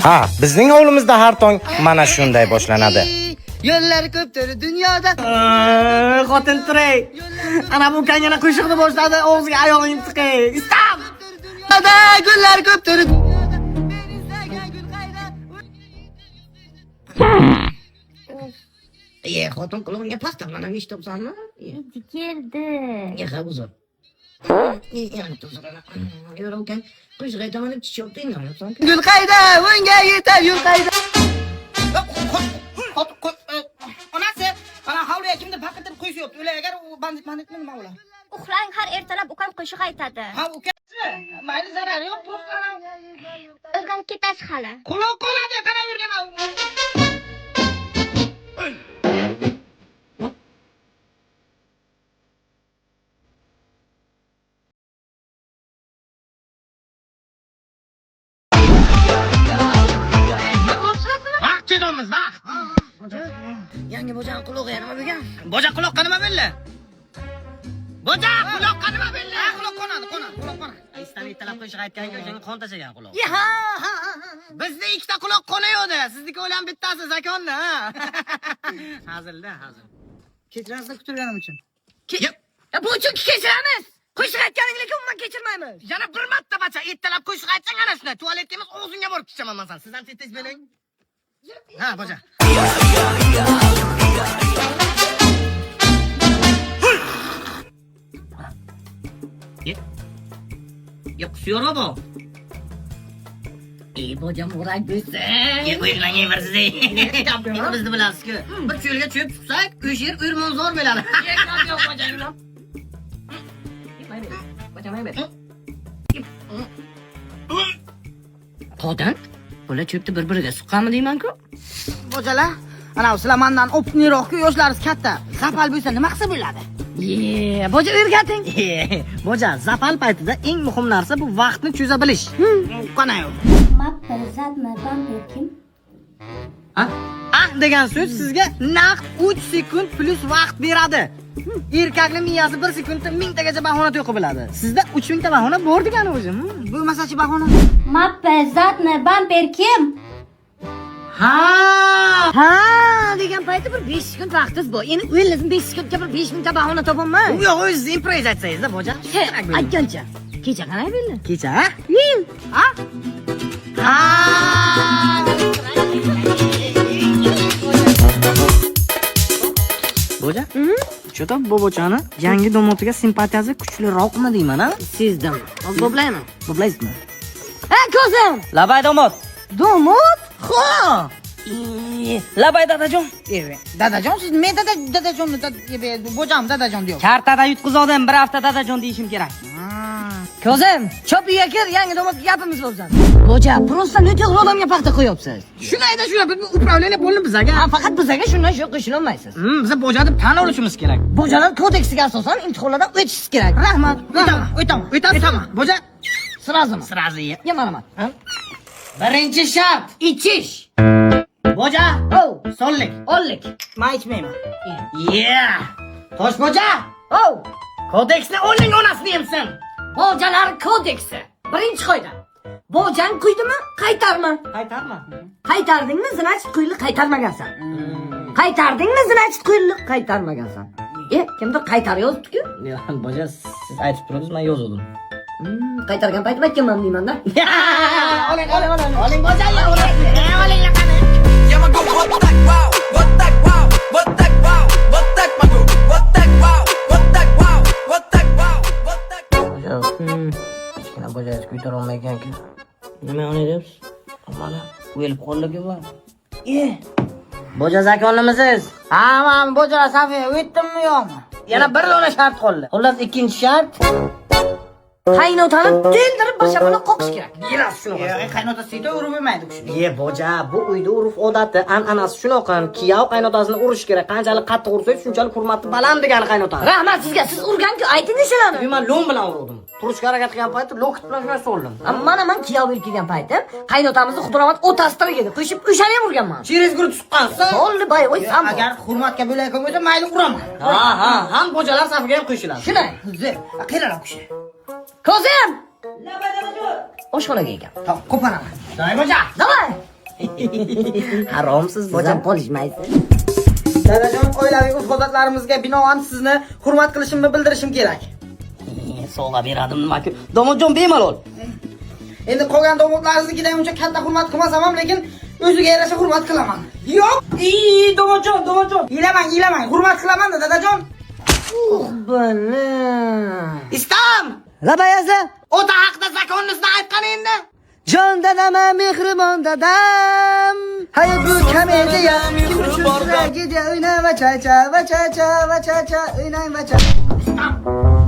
Ha, bizning hovlimizda har tong mana shunday boshlanadi. Yo'llar ko'pdir dunyoda. Xotin turay. Ana bu kangana qo'shiqni boshladi, og'ziga oyog'ing tiqay. Istam. Dunyoda gullar ko'pdir. Xotin qulog'ingga pasta mana ish topsanmi? Keldi. Yaqa uzr. Yani tuzurana. Yo'rolkan qo'shiq aytaman deb chiqib tinglamayapsan. Gul qayda, unga yetar yo'l qayda. Onasi, ana hovliga kimdir paqirtirib qo'yishyapti. Ular agar u banditmi nima ular? Uxlang, har ertalab ukam qo'shiq aytadi. Ha, uka. Mayli zarari yo'q, O'rganib ketasiz hali. quloq qoladi, qana yurgan. Vaqt ketamiz, vaqt. Yangi bojan quloqqa nima bo'lgan? Bojan quloqqa nima bo'ldi? Bojan quloqqa nima bo'ldi? Quloq qonadi. Istamay talab qo'shiq aytganiga o'shanga qon tashagan quloq. Ha. Bizda ikkita quloq qonayodi. Sizniki o'ylan bittasi zakonni, ha. Hazilda. Kechirasiz kutilganim uchun. Bu uchun kechiramiz. Qo'shiq aytganingizga umuman kechirmaymiz. Yana bir marta bacha ertalab qo'shiq aytsang ana shunday tualetda emas o'zingga borib kichaman masalan. Siz ham tez bo'ling. Ha, boja. Yok suyor bu. Bocam uğrak büyüsün. Uyurlan yemirsiz. Biz de bilasiz ki. Bir çölge çöp tutsak, köşer ürmün zor belali. Yok bocam. Bocam evet. Qodan? Bola çöpni bir-biriga suqqanmi deyman-ku? Bojalar, ana sizlar mendan opniroq-ku, yoshlaringiz katta. Zapal bo'lsa nima qilsa bo'ladi? Boja o'rgating. Boja, zapal paytida eng muhim narsa bu vaqtni cho'za bilish. Qanayo. Mappa, zatma, bamper kim? Degan so'z sizga naqd 3 sekund plus vaqt beradi. Erkakning miyasi 1 sekundda 1000 tagacha bahona to'qib biladi. Sizda 3000 ta bahona bor degani o'zi. Bo'lmasa-chi bahona? Mappa, zatma, bamper kim? Ha, degan payti bir 5 sekund vaqtingiz bor. Endi o'yingizni 5 sekundga bir 5000 ta bahona topolmay. yo'q, o'zingiz improvizatsiyangiz-da, boja. Aytgancha. Kecha qanday bo'ldi? Kecha, Ha? Boja? Cho'ta bobochani yangi domotiga simpatiyasi kuchliroqmi deyman, ha? Sezdim. Bo'blaymi? Bo'blaysizmi? Ko'zim. Labay domot. Domot? Ha! Labay dadajon. Dadajon, siz nima dadajonni bojam dadajon deyapsiz? Kartada yutqizdim, bir hafta dadajon deyishim kerak. Ko'zim, chop uyga kir, yangi domotga gapimiz bo'lsin. Boja, просто noto'g'ri odamga paxta qo'yapsiz. Shunayda upravleniya bo'ldi bizaga. Faqat bizga shundan shu qilishni olmaysiz. Biz boja deb tan olishimiz kerak. Bojalar kodeksiga asosan imtihonlardan o'tishingiz kerak. Rahmat. O'taman. Boja, Sirazmi? sirazi. Yomanaman. Birinchi shart ichish. Boja, sonlik. Ollik. Men ichmayman. Tosh boja. Kodeksni o'ning onasini yemsin. Bojalar kodeksi. Birinchi qoida. Bojang quydimi? Qaytarma. Qaytardingmi? Значит, quyli qaytarmagansan. Qaytardingmi? Значит, quyli qaytarmagansan. Kimdir qaytar yozibdi-ku? Boja, siz aytib turibsiz, men yozdim. Qaytargan paytim aytganman deyman-da. Oling boja, oling yaqani. Kichkina bojangiz ko'tara olmaykan-ku. Nima o'ynayapsiz? Mana o'lib qoldi-ku bu. Boja zakonimisiz? Ha, men bojalar safiga o'tdimmi yo'qmi? Yana bir dona shart qoldi. Xullas, ikkinchi shart. Qaynotani teldirib bir shamollab qoqish kerak. Yeras shunaqa. Qaynota suyda urib bermaydi u kishi. Boja, bu uyda urf odati, an'anasi shunaqa. Kiyov qaynotasini urish kerak. Qanchalik qattiq ursangiz, shunchalik hurmati baland degani qaynota. Rahmat sizga. Siz urgan-ku, ayting nishalarni. Men lom bilan urdim. Turishga harakat qilgan paytda lokit bilan shunday soldim. Mana men kiyov bo'lib kelgan paytim qaynotamizni xudoramad o'tasidan edi. Qo'shib o'shani ham urganman. Cheres gurib chiqqansiz. Bo'ldi, boy, voy, sam. Agar hurmatga bo'layotgan bo'lsa, mayli uraman. Ha, ham bojalar safiga ham qo'shiladi. Shunday. Qirara kishi. Ko'zim. Labay dadajon. oshxonaga ekan. Tamam, qo'paraman. Davay boja. Davay. Haromsiz bojam. Polishmaysiz. Dadajon, oilaviy urf-odatlarimizga binoan sizni hurmat qilishimni bildirishim kerak. Sovg'a beradim nima-ku. Domojon bemalol. Endi qolgan domodlaringiznikidan uncha katta hurmat qilmasam ham, lekin o'ziga yarasha hurmat qilaman. Yo'q, domojon. Ilamang, hurmat qilaman-da, dadajon. Bana. Istam! Labayaza. Ota haqida zakonimizni aytgan endi. Jon dadama mehribon dadam. Hayot bu komediya. Kim uchun tragediya? O'ynay va cha-cha, o'ynay va cha.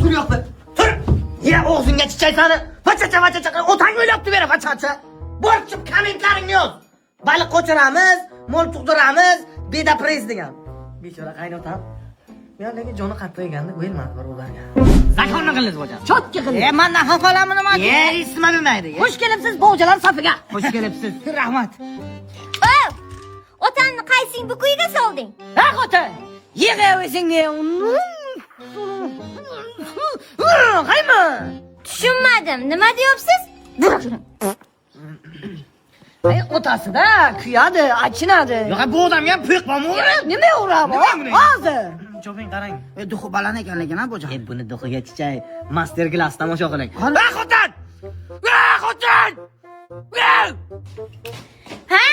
Tur yo'qmi? Tur! Ya og'zingga chichaysani. Vachacha, otang o'ylabdi bera, vachacha. Borchib kommentlaringni yoz. Baliq qo'chiramiz, mol tug'diramiz, beda press degan. Bechora qaynotam. Men lekin joni qattiq eganda o'yilmadi birodarga. Zakonni qilasiz boja. Chotga qildi. Mendan xafalanmi nima? Isma bilmaydi. Xush kelibsiz bog'chalar safiga. Xush kelibsiz. Rahmat. Otanni qaysing bu kuyga solding? Ha xotin. Yig'a o'zingni. Qaymi? Tushunmadim. Nima deyapsiz? Ay otasida kuyadi, achinadi. Yo'q, bu odamga ham puyq bormi? Nima uradi? Hozir. Choping qarang. Duxu baland ekan lekin ha boja. Buni duxiga chichay master class tomosha qiling. Xotin! Xotin! Ha?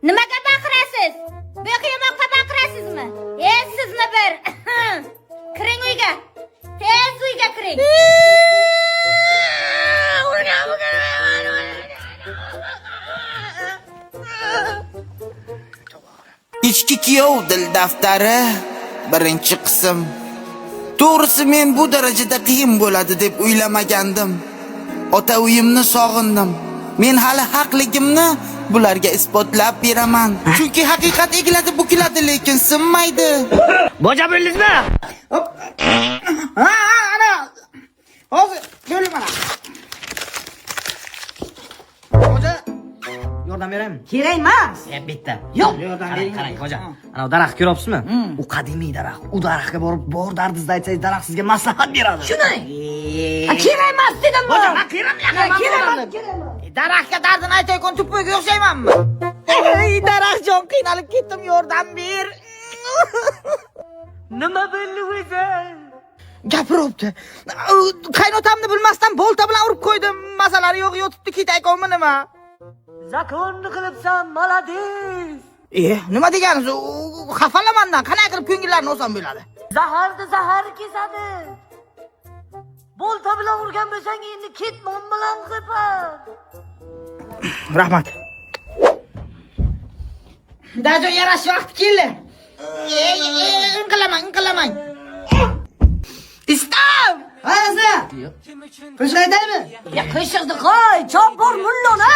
Nimaga baqirasiz? Bu yoqqa yomoqqa baqirasizmi? Sizni bir. Kiring uyga. Tez uyga kiring. Ichki kuyov dil daftari birinchi qism. To'g'risi men bu darajada qiyin bo'ladi deb o'ylamagandim. Ota uyimni sog'indim. Men hali haqligimni bularga isbotlab beraman. Chunki haqiqat egiladi, bukiladi, lekin sinmaydi. Boja bildingizmi? Ha, ana. Hozir keling mana. Boja, yordam beraymi? Kerak emas. Bitta. Yo'q. Yordam Qarang, bering. qarang boja. Ana daraxt ko'ryapsizmi? U qadimiy daraxt. U daraxtga borib, bor dardingizni aytsangiz, daraxt sizga maslahat beradi. Shuni. Kerak emas dedim Boja, men. men qiram Kerak emas. Daraxtga dardini aytayotgan tupoyga o'xshaymanmi? Ey daraxtjon, qiynalib ketdim, yordam ber. Nima bo'ldi o'zi? Gapiribdi. Qaynotamni bilmasdan bolta bilan urib qo'ydim. Masalari yo'q, yotibdi, ketaykommi nima? Zakonni qilibsan, malades. Nima deganingiz? Xafalamandan qanday qilib ko'ngillarni olsam bo'ladi? Zahar kesadi. Bolta bilan urgan bo'lsang, endi ketmon bilan qilpar. Rahmat. Dajon yarash vaqti keldi. Inqilamang. Istam! Hozir. Qo'shiq aytaymi? Ya qo'shiqni qo'y, chop bor mullona.